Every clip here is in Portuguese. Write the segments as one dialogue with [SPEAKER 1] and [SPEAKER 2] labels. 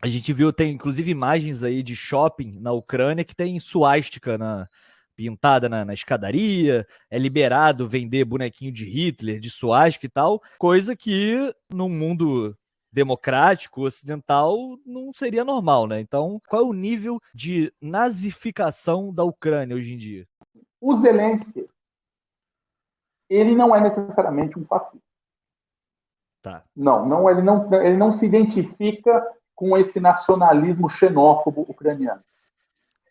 [SPEAKER 1] A gente viu, tem inclusive imagens aí de shopping na Ucrânia que tem suástica pintada na escadaria, é liberado vender bonequinho de Hitler, de suástica e tal, coisa que num mundo democrático, ocidental, não seria normal, né? Então, qual é o nível de nazificação da Ucrânia hoje em dia?
[SPEAKER 2] O Zelensky, ele não é necessariamente um fascista.
[SPEAKER 1] Tá.
[SPEAKER 2] Ele não se identifica com esse nacionalismo xenófobo ucraniano.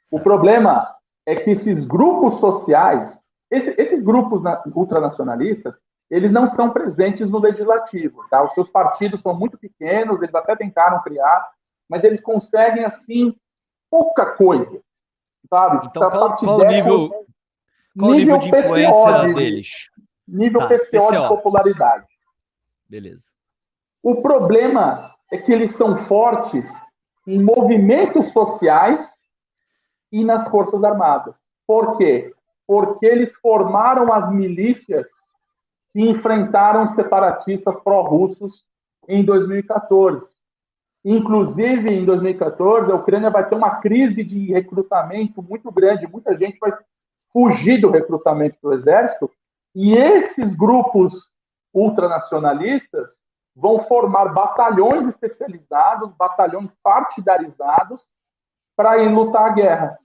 [SPEAKER 2] O
[SPEAKER 1] Certo.
[SPEAKER 2] problema é que esses grupos sociais, esses grupos ultranacionalistas, eles não são presentes no legislativo. Tá? Os seus partidos são muito pequenos, eles até tentaram criar, mas eles conseguem, assim, pouca coisa. Sabe?
[SPEAKER 1] Então, qual o nível
[SPEAKER 2] Nível
[SPEAKER 1] de influência
[SPEAKER 2] PCO
[SPEAKER 1] deles?
[SPEAKER 2] nível
[SPEAKER 1] Tá,
[SPEAKER 2] PCO de
[SPEAKER 1] PCO.
[SPEAKER 2] popularidade.
[SPEAKER 1] Beleza.
[SPEAKER 2] O problema é que eles são fortes em movimentos sociais e nas Forças Armadas. Por quê? Porque eles formaram as milícias que enfrentaram os separatistas pró-russos em 2014. Inclusive, em 2014, a Ucrânia vai ter uma crise de recrutamento muito grande. Muita gente vai fugir do recrutamento do exército. E esses grupos ultranacionalistas vão formar batalhões especializados, batalhões partidarizados para ir lutar a guerra.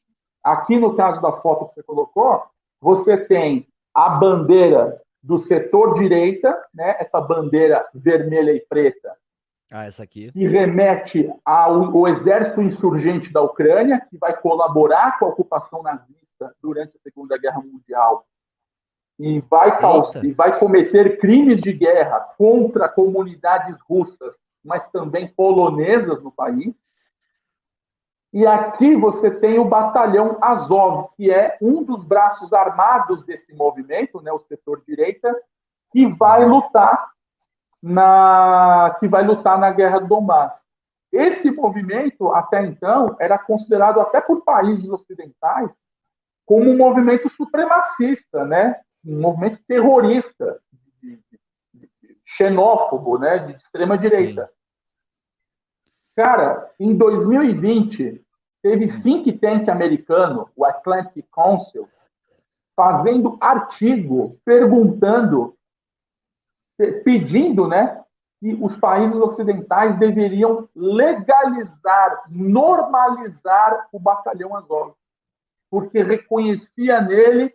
[SPEAKER 2] Aqui, no caso da foto que você colocou, você tem a bandeira do setor direita, né, essa bandeira vermelha e preta,
[SPEAKER 1] Essa aqui.
[SPEAKER 2] que remete ao exército insurgente da Ucrânia, que vai colaborar com a ocupação nazista durante a Segunda Guerra Mundial
[SPEAKER 1] Eita.
[SPEAKER 2] e vai cometer crimes de guerra contra comunidades russas, mas também polonesas no país. E aqui você tem o batalhão Azov, que é um dos braços armados desse movimento, né, o setor direita, que vai lutar na guerra do Donbass. Esse movimento, até então, era considerado até por países ocidentais como um movimento supremacista, né? Um movimento terrorista, xenófobo, né? De extrema
[SPEAKER 1] Sim.
[SPEAKER 2] direita. Cara, em 2020, teve think tank americano, o Atlantic Council, fazendo artigo perguntando, pedindo, né, que os países ocidentais deveriam legalizar, normalizar o batalhão Azov, porque reconhecia nele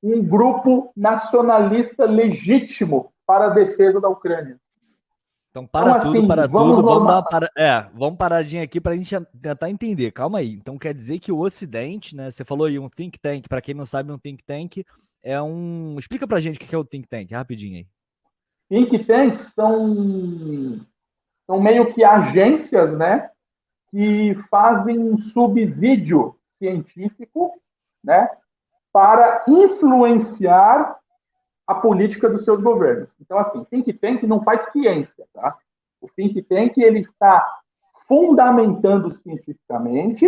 [SPEAKER 2] um grupo nacionalista legítimo para a defesa da Ucrânia.
[SPEAKER 1] Então,
[SPEAKER 2] Então, assim,
[SPEAKER 1] para
[SPEAKER 2] vamos
[SPEAKER 1] tudo. Vamos dar
[SPEAKER 2] normal.
[SPEAKER 1] vamos paradinha aqui para a gente tentar entender. Calma aí. Então, quer dizer que o Ocidente, né? Você falou aí um think tank. Para quem não sabe, um think tank é um. Explica pra gente o que é o think tank, rapidinho aí.
[SPEAKER 2] Think tanks são meio que agências, né, que fazem um subsídio científico, né, para influenciar a política dos seus governos. Então, assim, think tank não faz ciência, tá? O think tank ele está fundamentando cientificamente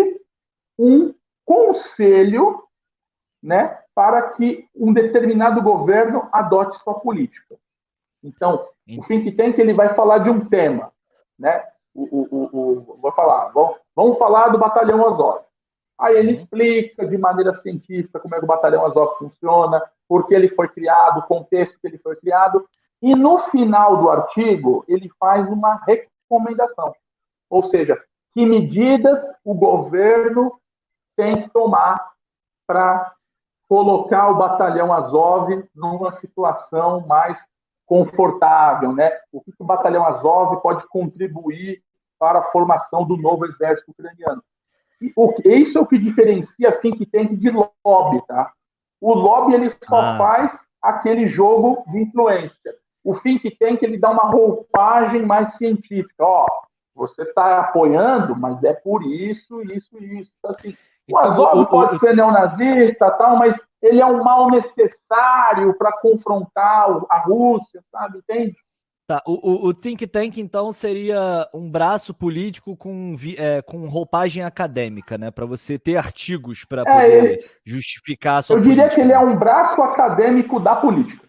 [SPEAKER 2] um conselho, né, para que um determinado governo adote sua política. Então, o think tank ele vai falar de um tema, né? Vou falar, vamos falar do Batalhão Azov. Aí ele explica de maneira científica como é que o Batalhão Azov funciona, por que ele foi criado, o contexto que ele foi criado, e no final do artigo ele faz uma recomendação, ou seja, que medidas o governo tem que tomar para colocar o Batalhão Azov numa situação mais confortável, né? O que o Batalhão Azov pode contribuir para a formação do novo exército ucraniano. Isso é o que diferencia think tank de lobby, tá? O lobby ele só faz aquele jogo de influência. O think tank ele dá uma roupagem mais científica. Ó, você está apoiando, mas é por isso, isso, isso. Assim, o
[SPEAKER 1] Então,
[SPEAKER 2] Azov pode ser neonazista, tal, mas ele é um mal necessário para confrontar a Rússia, sabe? Entende?
[SPEAKER 1] tá, o think tank, então, seria um braço político com roupagem acadêmica, né? Para você ter artigos para poder justificar a sua
[SPEAKER 2] Eu diria que
[SPEAKER 1] política,
[SPEAKER 2] ele é
[SPEAKER 1] né?
[SPEAKER 2] um braço acadêmico da política.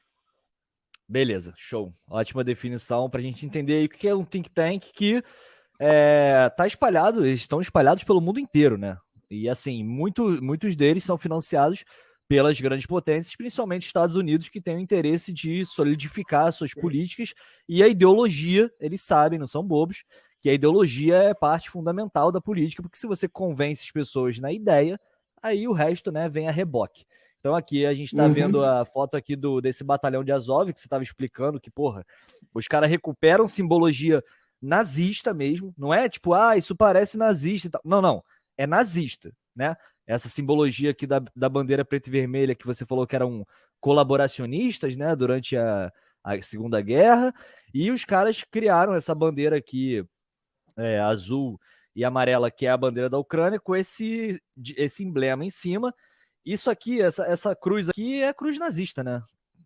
[SPEAKER 1] Beleza, show. Ótima definição para a gente entender aí o que é um think tank que tá espalhado, eles estão espalhados pelo mundo inteiro, né? E assim, muitos deles são financiados pelas grandes potências, principalmente Estados Unidos, que têm o interesse de solidificar suas políticas e a ideologia, eles sabem, não são bobos, que a ideologia é parte fundamental da política, porque se você convence as pessoas na ideia, aí o resto, né, vem a reboque. Então aqui a gente está vendo a foto aqui desse batalhão de Azov, que você estava explicando que, porra, os caras recuperam simbologia nazista mesmo, não é tipo, isso parece nazista e tal. Não, não, é nazista, né? Essa simbologia aqui da bandeira preta e vermelha que você falou que eram colaboracionistas, né, durante a Segunda Guerra, e os caras criaram essa bandeira aqui, azul e amarela, que é a bandeira da Ucrânia, com esse emblema em cima. Isso aqui, essa cruz aqui é cruz nazista, né?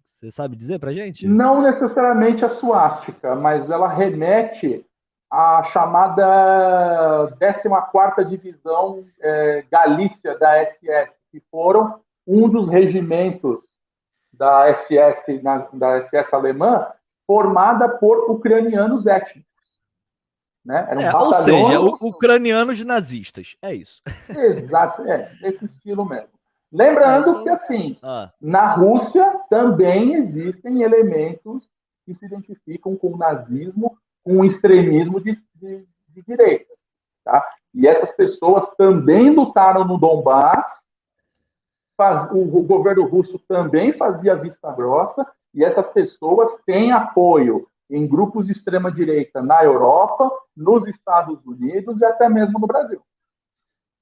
[SPEAKER 1] Você sabe dizer pra gente?
[SPEAKER 2] Não necessariamente a suástica, mas ela remete à chamada 14ª Divisão Galícia da SS, que foram um dos regimentos da SS alemã, formada por ucranianos étnicos. Né? Eram
[SPEAKER 1] ou seja, ucranianos nazistas. É isso.
[SPEAKER 2] Exato, nesse estilo mesmo. Lembrando então, que, assim, na Rússia também existem elementos que se identificam com o nazismo, com o extremismo de direita. Tá? E essas pessoas também lutaram no Donbass, o governo russo também fazia vista grossa, e essas pessoas têm apoio em grupos de extrema-direita na Europa, nos Estados Unidos e até mesmo no Brasil.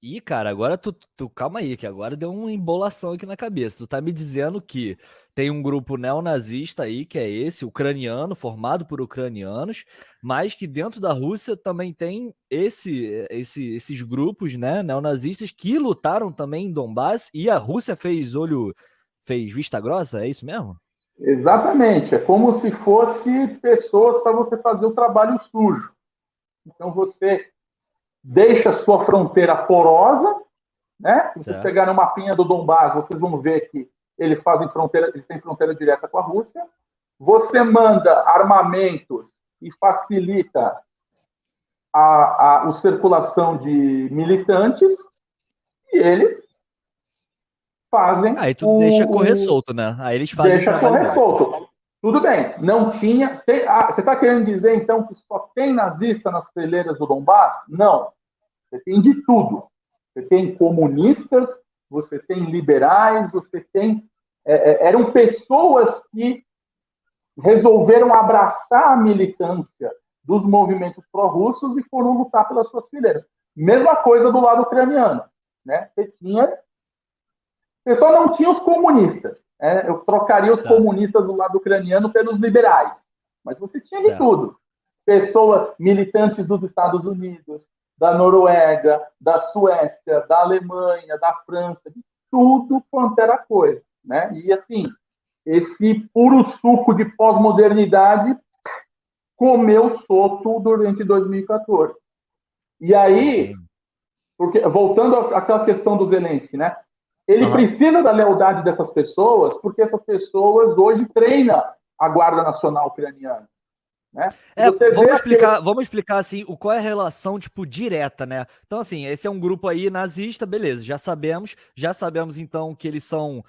[SPEAKER 1] Ih, cara, agora tu calma aí, que agora deu uma embolação aqui na cabeça. Tu tá me dizendo que tem um grupo neonazista aí, que é esse, ucraniano, formado por ucranianos, mas que dentro da Rússia também tem esses grupos, né, neonazistas que lutaram também em Donbass, e a Rússia fez vista grossa, é isso mesmo?
[SPEAKER 2] Exatamente, é como se fosse pessoas para você fazer o trabalho sujo. Então você deixa a sua fronteira porosa, né? Se vocês pegarem uma mapinha do Donbass, vocês vão ver que eles têm fronteira direta com a Rússia. Você manda armamentos e facilita a circulação de militantes e eles fazem.
[SPEAKER 1] Aí tu deixa correr solto, né? Aí eles fazem
[SPEAKER 2] deixa correr solto. Tudo bem, não tinha. Você está querendo dizer, então, que só tem nazista nas fileiras do Donbass? Não. Você tem de tudo. Você tem comunistas, você tem liberais, você tem. Eram pessoas que resolveram abraçar a militância dos movimentos pró-russos e foram lutar pelas suas fileiras. Mesma coisa do lado ucraniano. Né? Você só não tinha os comunistas. Eu trocaria os comunistas do lado ucraniano pelos liberais. Mas você tinha de tudo. Pessoas militantes dos Estados Unidos, da Noruega, da Suécia, da Alemanha, da França, de tudo quanto era coisa. Né? E, assim, esse puro suco de pós-modernidade comeu solto durante 2014. E aí, voltando àquela questão do Zelensky, né? Ele precisa da lealdade dessas pessoas, porque essas pessoas hoje treinam a Guarda Nacional Ucraniana. Né?
[SPEAKER 1] Vamos explicar assim, qual é a relação, tipo, direta, né? Então, assim, esse é um grupo aí nazista, beleza, já sabemos então que eles são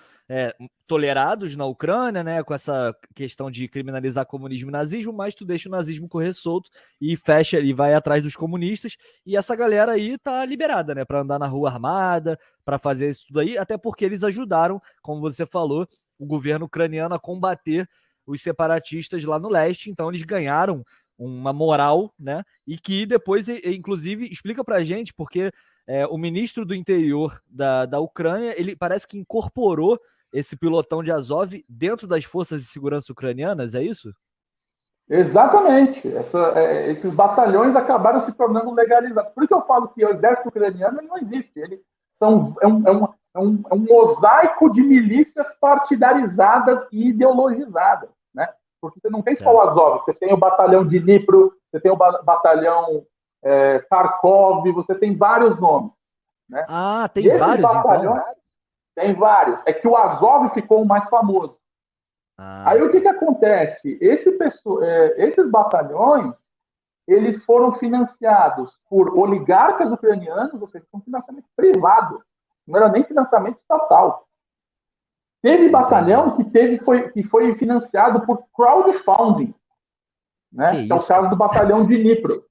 [SPEAKER 1] tolerados na Ucrânia, né? Com essa questão de criminalizar comunismo e nazismo, mas tu deixa o nazismo correr solto e fecha e vai atrás dos comunistas, e essa galera aí tá liberada, né? Pra andar na rua armada, pra fazer isso tudo aí, até porque eles ajudaram, como você falou, o governo ucraniano a combater os separatistas lá no leste, então eles ganharam uma moral, né? E que depois, inclusive, explica pra gente, porque o ministro do interior da Ucrânia, ele parece que incorporou esse pilotão de Azov dentro das forças de segurança ucranianas, é isso?
[SPEAKER 2] Exatamente. Esses batalhões acabaram se tornando legalizados. Por isso eu falo que o exército ucraniano não existe. É um mosaico de milícias partidarizadas e ideologizadas, né? Porque você não tem só o Azov, você tem o batalhão de Dnipro, você tem o batalhão Kharkov, você tem vários nomes. Né?
[SPEAKER 1] Tem vários, então?
[SPEAKER 2] Tem vários. É que o Azov ficou o mais famoso. Aí o que acontece? Esses batalhões, eles foram financiados por oligarcas ucranianos, ou seja, com financiamento privado, não era nem financiamento estatal. Teve batalhão que foi financiado por crowdfunding, né? Que é o caso do batalhão de Dnipro.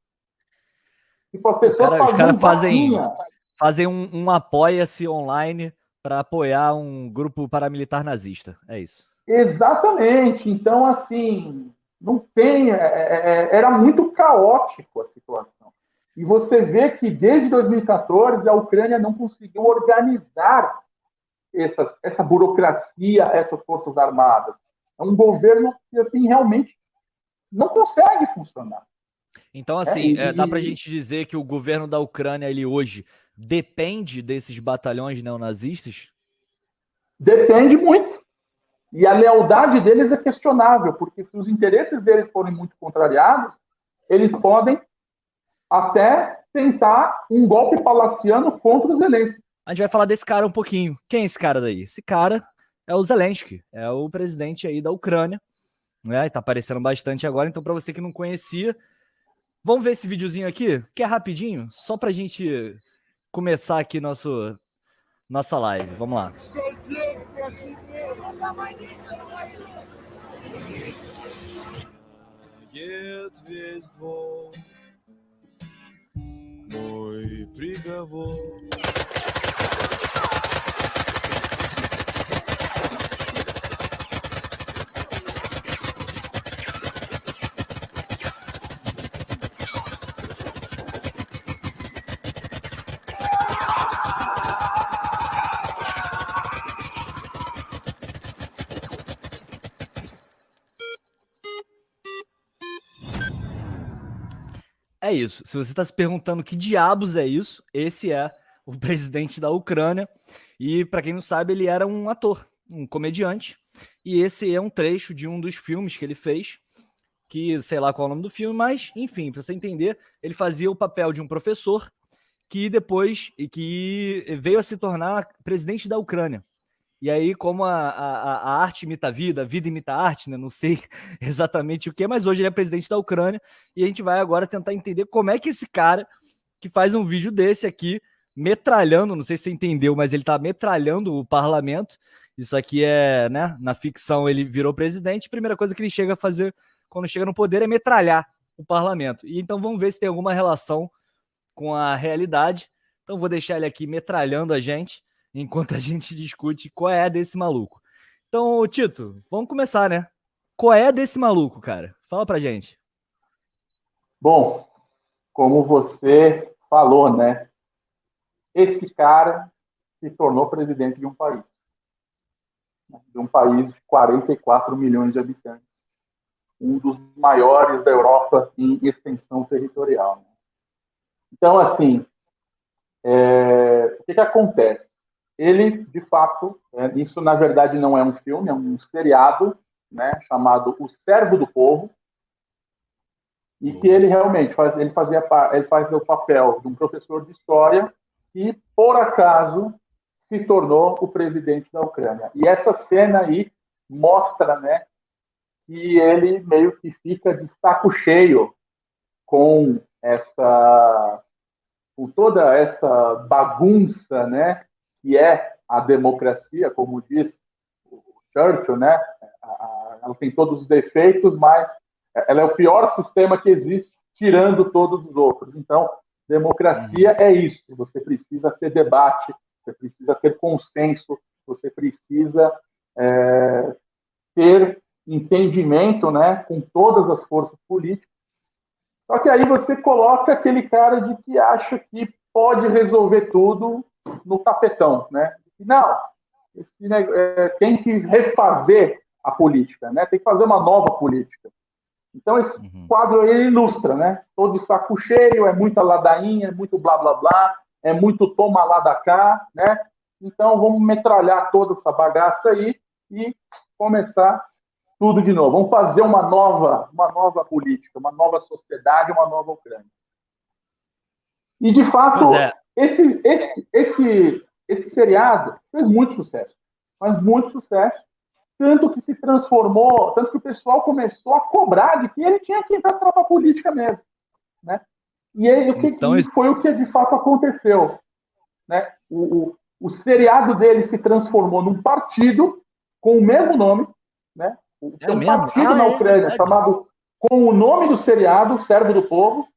[SPEAKER 2] Tipo, as pessoas
[SPEAKER 1] os caras
[SPEAKER 2] vaquinha.
[SPEAKER 1] fazem um apoia-se online para apoiar um grupo paramilitar nazista. É isso.
[SPEAKER 2] Exatamente. Então, assim, não tem. Era muito caótico a situação. E você vê que desde 2014 a Ucrânia não conseguiu organizar essa burocracia, essas forças armadas. É um governo que, assim, realmente não consegue funcionar.
[SPEAKER 1] Então, assim, dá para a gente dizer que o governo da Ucrânia, ele hoje, depende desses batalhões neonazistas?
[SPEAKER 2] Depende muito. E a lealdade deles é questionável, porque se os interesses deles forem muito contrariados, eles podem até tentar um golpe palaciano contra os Zelensky.
[SPEAKER 1] A gente vai falar desse cara um pouquinho. Quem é esse cara daí? Esse cara é o Zelensky, é o presidente aí da Ucrânia, né? Tá aparecendo bastante agora, então para você que não conhecia, vamos ver esse videozinho aqui, que é rapidinho, só pra gente começar aqui nossa live. Vamos lá.
[SPEAKER 3] Мой приговор.
[SPEAKER 1] É isso. Se você está se perguntando que diabos é isso, esse é o presidente da Ucrânia. E, para quem não sabe, ele era um ator, um comediante. E esse é um trecho de um dos filmes que ele fez, que sei lá qual é o nome do filme, mas, enfim, para você entender, ele fazia o papel de um professor que depois que veio a se tornar presidente da Ucrânia. E aí, como a arte imita a vida imita a arte, né? Não sei exatamente o que, mas hoje ele é presidente da Ucrânia e a gente vai agora tentar entender como é que esse cara que faz um vídeo desse aqui, metralhando, não sei se você entendeu, mas ele tá metralhando o parlamento. Isso aqui é, né? Na ficção ele virou presidente, a primeira coisa que ele chega a fazer quando chega no poder é metralhar o parlamento. E então vamos ver se tem alguma relação com a realidade. Então vou deixar ele aqui metralhando a gente enquanto a gente discute qual é desse maluco. Então, Tito, vamos começar, né? Qual é desse maluco, cara? Fala pra gente.
[SPEAKER 2] Bom, como você falou, né? Esse cara se tornou presidente de um país. De um país de 44 milhões de habitantes. Um dos maiores da Europa em extensão territorial. Então, assim, o que acontece? Ele, de fato, isso na verdade não é um filme, é um seriado, né, chamado O Servo do Povo, e que ele realmente faz o papel de um professor de história que, por acaso, se tornou o presidente da Ucrânia. E essa cena aí mostra, né, que ele meio que fica de saco cheio com toda essa bagunça, né, que é a democracia, como diz o Churchill, né? Ela tem todos os defeitos, mas ela é o pior sistema que existe, tirando todos os outros. Então, democracia é isso. Você precisa ter debate, você precisa ter consenso, você precisa ter entendimento, né, com todas as forças políticas. Só que aí você coloca aquele cara de que acha que pode resolver tudo no tapetão, né? Não, tem que refazer a política, né? Tem que fazer uma nova política. Então esse quadro aí ilustra, né? Todo de saco cheio, é muita ladainha, é muito blá blá blá, é muito toma lá da cá, né? Então vamos metralhar toda essa bagaça aí e começar tudo de novo. Vamos fazer uma nova política, uma nova sociedade, uma nova Ucrânia. E, de fato, esse seriado fez muito sucesso. Mas muito sucesso. Tanto que se transformou, tanto que o pessoal começou a cobrar de que ele tinha que entrar para a política mesmo. né? E aí,
[SPEAKER 1] Então,
[SPEAKER 2] e foi o que de fato aconteceu, né? O seriado dele se transformou num partido com o mesmo nome, né? Tem um
[SPEAKER 1] mesmo?
[SPEAKER 2] partido na Ucrânia
[SPEAKER 1] Verdade.
[SPEAKER 2] chamado com o nome do seriado, Servo do Povo,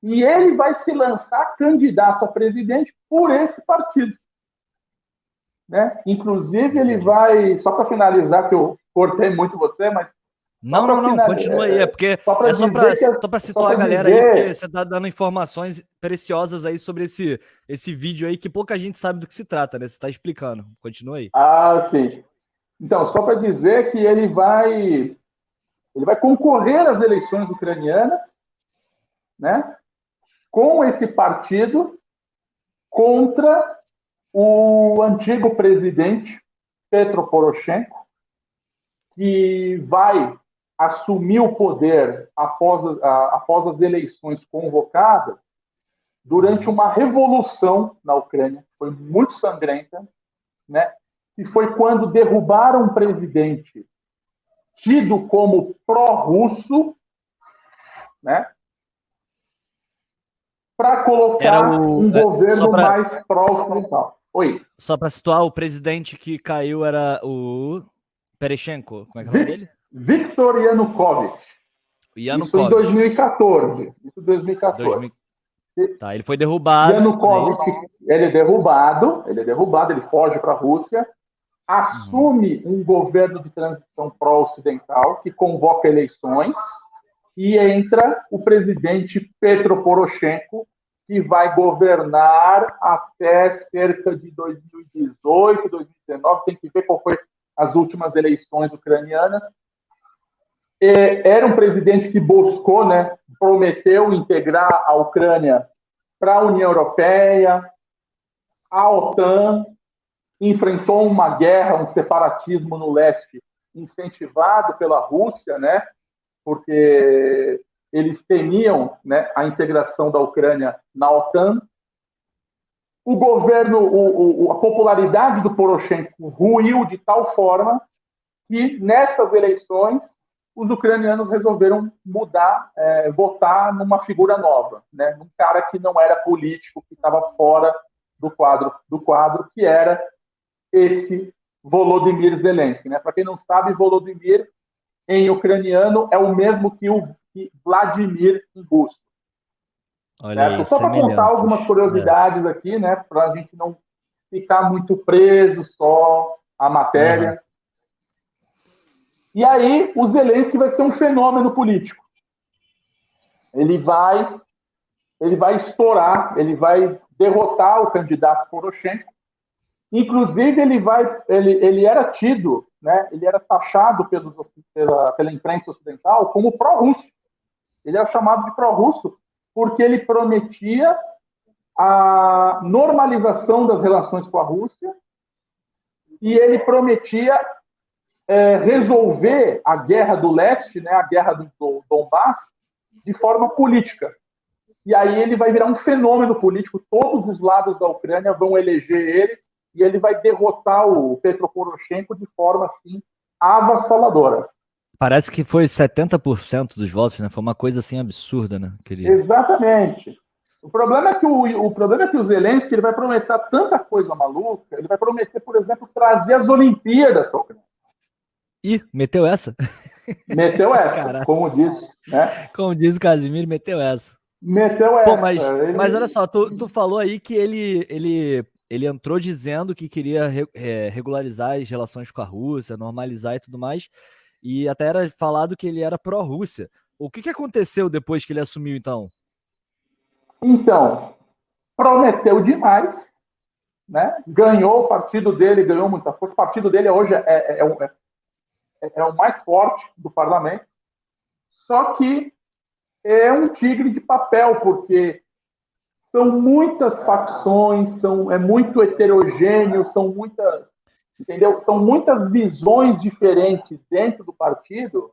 [SPEAKER 2] e ele vai se lançar candidato a presidente por esse partido, né? Inclusive, ele vai, só para finalizar, que eu cortei muito você, mas
[SPEAKER 1] Não, continua aí, só para situar a galera aí, porque você tá dando informações preciosas aí sobre esse vídeo aí que pouca gente sabe do que se trata, né? Você tá explicando. Continua aí.
[SPEAKER 2] Ah, sim. Então, só para dizer que ele vai concorrer às eleições ucranianas, né? Com esse partido contra o antigo presidente Petro Poroshenko, que vai assumir o poder após as eleições convocadas durante uma revolução na Ucrânia, que foi muito sangrenta, né? E foi quando derrubaram um presidente tido como pró-russo, né? Para colocar um governo mais pró-ocidental. Oi.
[SPEAKER 1] Só para situar, o presidente que caiu era o Perechenko. Como é que é o nome dele?
[SPEAKER 2] Viktor Yanukovych. Isso em 2014. Isso em 2014.
[SPEAKER 1] Tá, ele foi derrubado.
[SPEAKER 2] Yanukovych, ele é derrubado, ele foge para a Rússia, assume um governo de transição pró-ocidental que convoca eleições e entra o presidente Petro Poroshenko, que vai governar até cerca de 2018, 2019, tem que ver qual foi as últimas eleições ucranianas. Era um presidente que buscou, né, prometeu integrar a Ucrânia para a União Europeia, a OTAN, enfrentou uma guerra, um separatismo no leste, incentivado pela Rússia, né, porque eles temiam, né, a integração da Ucrânia na OTAN. O governo, a popularidade do Poroshenko ruiu de tal forma que, nessas eleições, os ucranianos resolveram votar numa figura nova, né? Num cara que não era político, que estava fora do quadro, que era esse Volodymyr Zelensky, né? Para quem não sabe, Volodymyr em ucraniano é o mesmo que o Vladimir em russo.
[SPEAKER 1] Olha aí,
[SPEAKER 2] só para contar algumas curiosidades aqui, né? Para a gente não ficar muito preso só à matéria. E aí, o Zelensky vai ser um fenômeno político. Ele vai estourar, ele vai derrotar o candidato Poroshenko. Inclusive, ele era tido, né? Ele era taxado pela imprensa ocidental como pró-russo. Ele era chamado de pró-russo porque ele prometia a normalização das relações com a Rússia e ele prometia resolver a guerra do leste, né, a guerra do Donbass, de forma política. E aí ele vai virar um fenômeno político, todos os lados da Ucrânia vão eleger ele, e ele vai derrotar o Petro Poroshenko de forma, assim, avassaladora.
[SPEAKER 1] Parece que foi 70% dos votos, né? Foi uma coisa, assim, absurda, né?
[SPEAKER 2] Exatamente. O problema é que o Zelensky ele vai prometer tanta coisa maluca, ele vai prometer, por exemplo, trazer as Olimpíadas para a Ucrânia.
[SPEAKER 1] Ih, meteu essa?
[SPEAKER 2] Meteu essa, como diz, né?
[SPEAKER 1] Como diz o Casimiro, meteu essa.
[SPEAKER 2] Meteu essa.
[SPEAKER 1] Pô, mas olha só, tu falou aí que ele entrou dizendo que queria regularizar as relações com a Rússia, normalizar e tudo mais, e até era falado que ele era pró-Rússia. O que aconteceu depois que ele assumiu, então?
[SPEAKER 2] Então, prometeu demais, né? Ganhou o partido dele, ganhou muita força. O partido dele hoje é o mais forte do parlamento, só que é um tigre de papel, porque são muitas facções, é muito heterogêneo, são muitas visões diferentes dentro do partido,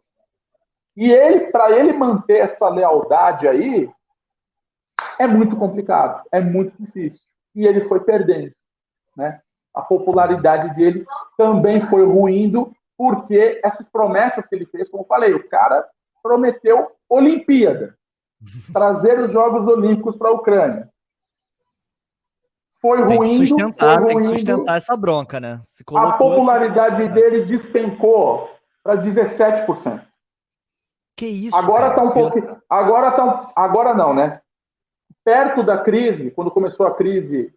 [SPEAKER 2] e para ele manter essa lealdade aí, é muito complicado, é muito difícil. E ele foi perdendo, né? A popularidade dele também foi ruindo, porque essas promessas que ele fez, como eu falei, o cara prometeu Olimpíada. trazer os Jogos Olímpicos para a Ucrânia. Foi
[SPEAKER 1] Tem
[SPEAKER 2] ruindo,
[SPEAKER 1] que sustentar essa bronca, né? Se
[SPEAKER 2] a
[SPEAKER 1] colocou,
[SPEAKER 2] popularidade dele despencou para 17%.
[SPEAKER 1] Que isso,
[SPEAKER 2] Agora
[SPEAKER 1] cara?
[SPEAKER 2] está um pouquinho. Agora não, né? Perto da crise, quando começou a crise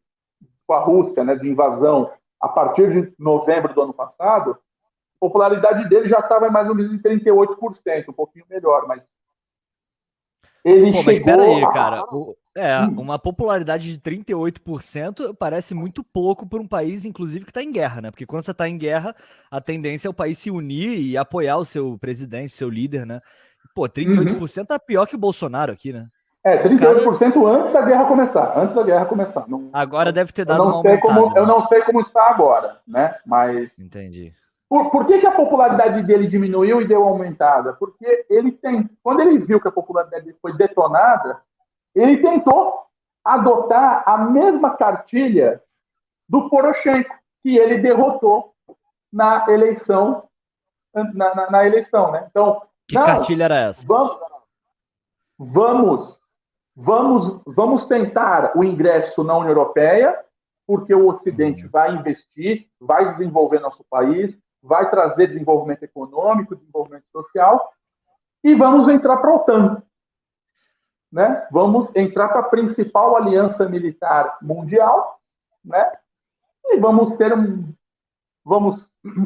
[SPEAKER 2] com a Rússia, né, de invasão, a partir de novembro do ano passado, a popularidade dele já estava mais ou menos em 38%, um pouquinho melhor, mas ele
[SPEAKER 1] Pô, mas
[SPEAKER 2] chegou
[SPEAKER 1] espera aí,
[SPEAKER 2] a...
[SPEAKER 1] cara. Uma popularidade de 38% parece muito pouco para um país, inclusive, que está em guerra, né? Porque quando você está em guerra, a tendência é o país se unir e apoiar o seu presidente, o seu líder, né? Pô, 38% tá pior que o Bolsonaro aqui, né?
[SPEAKER 2] É,
[SPEAKER 1] O cara
[SPEAKER 2] 38% antes da guerra começar. Antes da guerra começar.
[SPEAKER 1] agora deve ter
[SPEAKER 2] Eu
[SPEAKER 1] dado uma
[SPEAKER 2] não sei
[SPEAKER 1] aumentada,
[SPEAKER 2] eu
[SPEAKER 1] né?
[SPEAKER 2] não sei como está agora, né? Mas
[SPEAKER 1] Entendi.
[SPEAKER 2] por que a popularidade dele diminuiu e deu aumentada? Porque quando ele viu que a popularidade dele foi detonada, ele tentou adotar a mesma cartilha do Poroshenko, que ele derrotou na eleição, na eleição, né? Então,
[SPEAKER 1] Que
[SPEAKER 2] não,
[SPEAKER 1] cartilha era essa?
[SPEAKER 2] vamos, vamos tentar o ingresso na União Europeia, porque o Ocidente vai investir, vai desenvolver nosso país, vai trazer desenvolvimento econômico, desenvolvimento social, e vamos entrar para a OTAN. Né? Vamos entrar para a principal aliança militar mundial, né? E vamos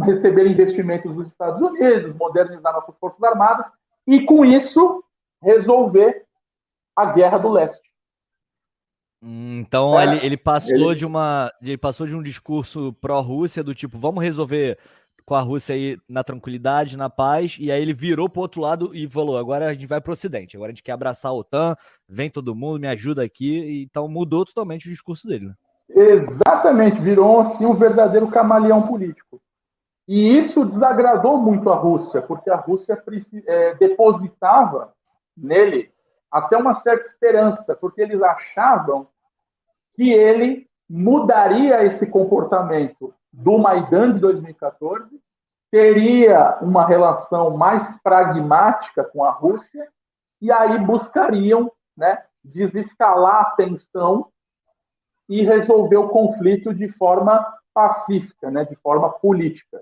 [SPEAKER 2] receber investimentos dos Estados Unidos, modernizar nossas forças armadas e, com isso, resolver a Guerra do Leste.
[SPEAKER 1] Então ele passou ele passou de um discurso pró-Rússia do tipo, vamos resolver com a Rússia aí na tranquilidade, na paz, e aí ele virou pro outro lado e falou, agora a gente vai pro Ocidente, agora a gente quer abraçar a OTAN, vem todo mundo, me ajuda aqui, e então mudou totalmente o discurso dele, né?
[SPEAKER 2] Exatamente, virou assim um verdadeiro camaleão político. E isso desagradou muito a Rússia, porque a Rússia depositava nele até uma certa esperança, porque eles achavam que ele mudaria esse comportamento do Maidan de 2014, teria uma relação mais pragmática com a Rússia, e aí buscariam, né, desescalar a tensão e resolver o conflito de forma pacífica, né, de forma política.